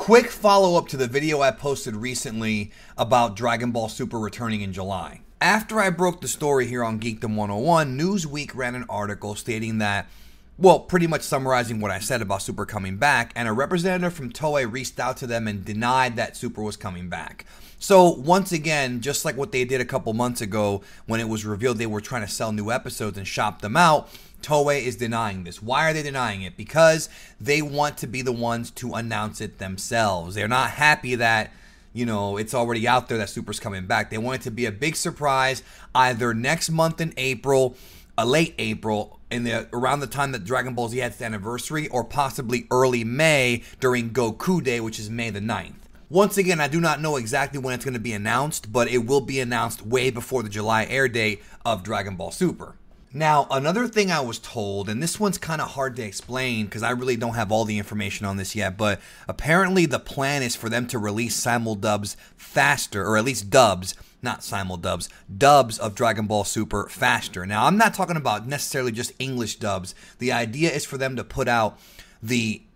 quick follow-up to the video I posted recently about Dragon Ball Super returning in July. After I broke the story here on Geekdom 101, Newsweek ran an article stating that, well, pretty much summarizing what I said about Super coming back, and a representative from Toei reached out to them and denied that Super was coming back. So, once again, just like what they did a couple months ago when it was revealed they were trying to sell new episodes and shop them out, Toei is denying this. Why are they denying it? Because they want to be the ones to announce it themselves. They're not happy that, you know, it's already out there that Super's coming back. They want it to be a big surprise either next month in April, late April, around the time that Dragon Ball Z had its anniversary, or possibly early May during Goku Day, which is May the 9th. Once again, I do not know exactly when it's going to be announced, but it will be announced way before the July air date of Dragon Ball Super. Now, another thing I was told, and this one's kind of hard to explain because I really don't have all the information on this yet, but apparently the plan is for them to release simuldubs faster, or at least dubs, not simuldubs, dubs of Dragon Ball Super faster. Now, I'm not talking about necessarily just English dubs. The idea is for them to put out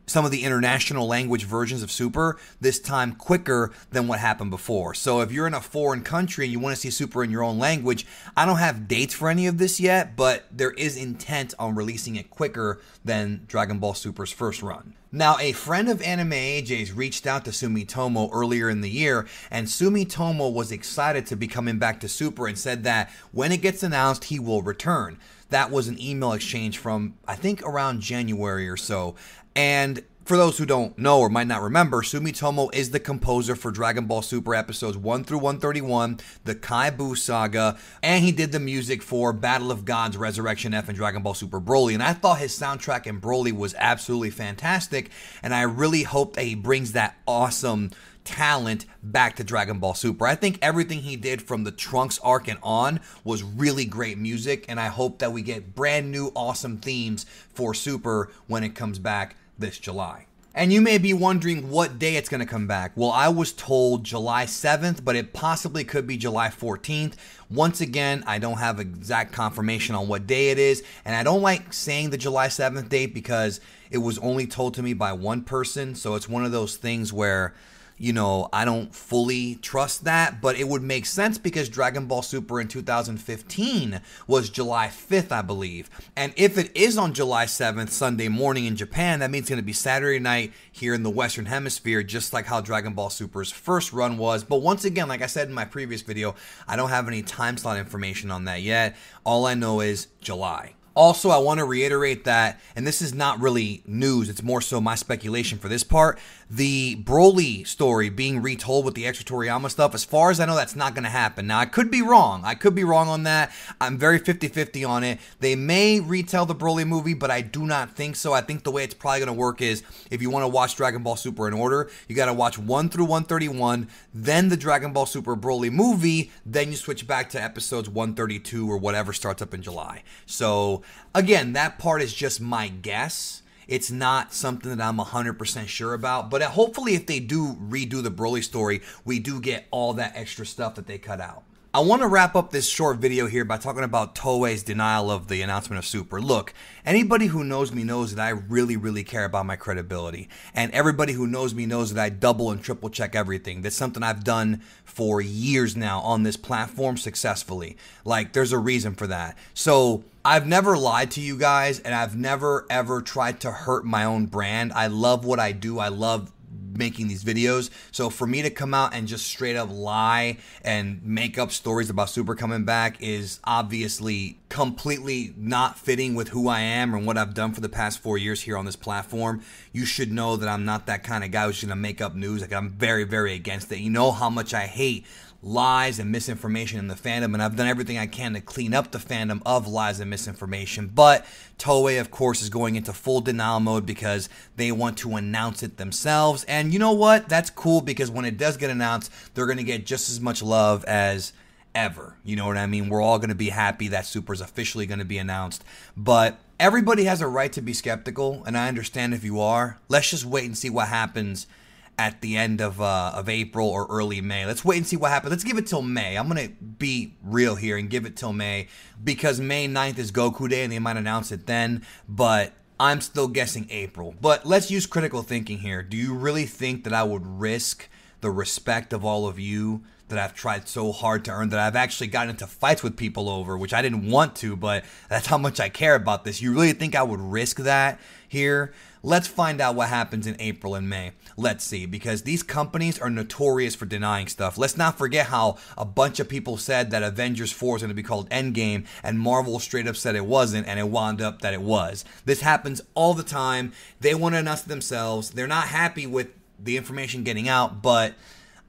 some of the international language versions of Super this time quicker than what happened before. So if you're in a foreign country and you want to see Super in your own language, I don't have dates for any of this yet, but there is intent on releasing it quicker than Dragon Ball Super's first run. Now, a friend of Anime AJ's reached out to Sumitomo earlier in the year, and Sumitomo was excited to be coming back to Super and said that when it gets announced, he will return. That was an email exchange from, I think, around January or so. And for those who don't know or might not remember, Sumitomo is the composer for Dragon Ball Super episodes 1 through 131, the Kai Buu Saga, and he did the music for Battle of Gods, Resurrection F, and Dragon Ball Super Broly. And I thought his soundtrack in Broly was absolutely fantastic, and I really hope that he brings that awesome talent back to Dragon Ball Super. I think everything he did from the Trunks arc and on was really great music, and I hope that we get brand new awesome themes for Super when it comes back this July. And you may be wondering what day it's going to come back. Well, I was told July 7th, but it possibly could be July 14th. Once again, I don't have exact confirmation on what day it is, and I don't like saying the July 7th date because it was only told to me by one person, so it's one of those things where, you know, I don't fully trust that, but it would make sense because Dragon Ball Super in 2015 was July 5th, I believe. And if it is on July 7th, Sunday morning in Japan, that means it's going to be Saturday night here in the Western Hemisphere, just like how Dragon Ball Super's first run was. But once again, like I said in my previous video, I don't have any time slot information on that yet. All I know is July. Also, I want to reiterate that, and this is not really news, it's more so my speculation for this part, the Broly story being retold with the extra Toriyama stuff, as far as I know, that's not going to happen. Now, I could be wrong. I could be wrong on that. I'm very 50-50 on it. They may retell the Broly movie, but I do not think so. I think the way it's probably going to work is, if you want to watch Dragon Ball Super in order, you got to watch 1 through 131, then the Dragon Ball Super Broly movie, then you switch back to episodes 132 or whatever starts up in July. So, again, that part is just my guess. It's not something that I'm 100% sure about. But hopefully if they do redo the Broly story, we do get all that extra stuff that they cut out. I want to wrap up this short video here by talking about Toei's denial of the announcement of Super. Look, anybody who knows me knows that I really, really care about my credibility. And everybody who knows me knows that I double and triple check everything. That's something I've done for years now on this platform successfully. Like, there's a reason for that. So I've never lied to you guys, and I've never ever tried to hurt my own brand. I love what I do. I love making these videos. So for me to come out and just straight up lie and make up stories about Super coming back is obviously completely not fitting with who I am and what I've done for the past 4 years here on this platform. You should know that I'm not that kind of guy who's going to make up news. Like, I'm very, very against it. You know how much I hate lies and misinformation in the fandom, and I've done everything I can to clean up the fandom of lies and misinformation. But Toei, of course, is going into full denial mode because they want to announce it themselves. And you know what? That's cool, because when it does get announced, they're going to get just as much love as ever. You know what I mean? We're all going to be happy that Super's officially going to be announced. But everybody has a right to be skeptical, and I understand if you are. Let's just wait and see what happens at the end of April or early May. Let's wait and see what happens. Let's give it till May. I'm going to be real here and give it till May, because May 9th is Goku Day and they might announce it then. But I'm still guessing April. But let's use critical thinking here. Do you really think that I would risk the respect of all of you that I've tried so hard to earn, that I've actually gotten into fights with people over, which I didn't want to, but that's how much I care about this? You really think I would risk that here? Let's find out what happens in April and May. Let's see, because these companies are notorious for denying stuff. Let's not forget how a bunch of people said that Avengers 4 is going to be called Endgame, and Marvel straight up said it wasn't, and it wound up that it was. This happens all the time. They want to announce it themselves. They're not happy with the information getting out, but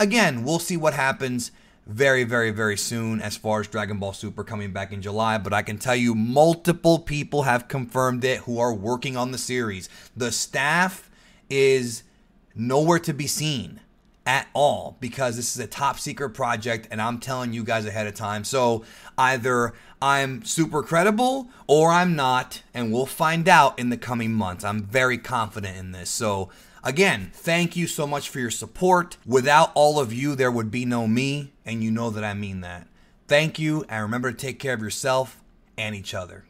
again, we'll see what happens very, very, very soon as far as Dragon Ball Super coming back in July. But I can tell you multiple people have confirmed it who are working on the series. The staff is nowhere to be seen at all because this is a top secret project, and I'm telling you guys ahead of time. So either I'm super credible or I'm not, and we'll find out in the coming months. I'm very confident in this. So again, thank you so much for your support. Without all of you, there would be no me, and you know that I mean that. Thank you, and remember to take care of yourself and each other.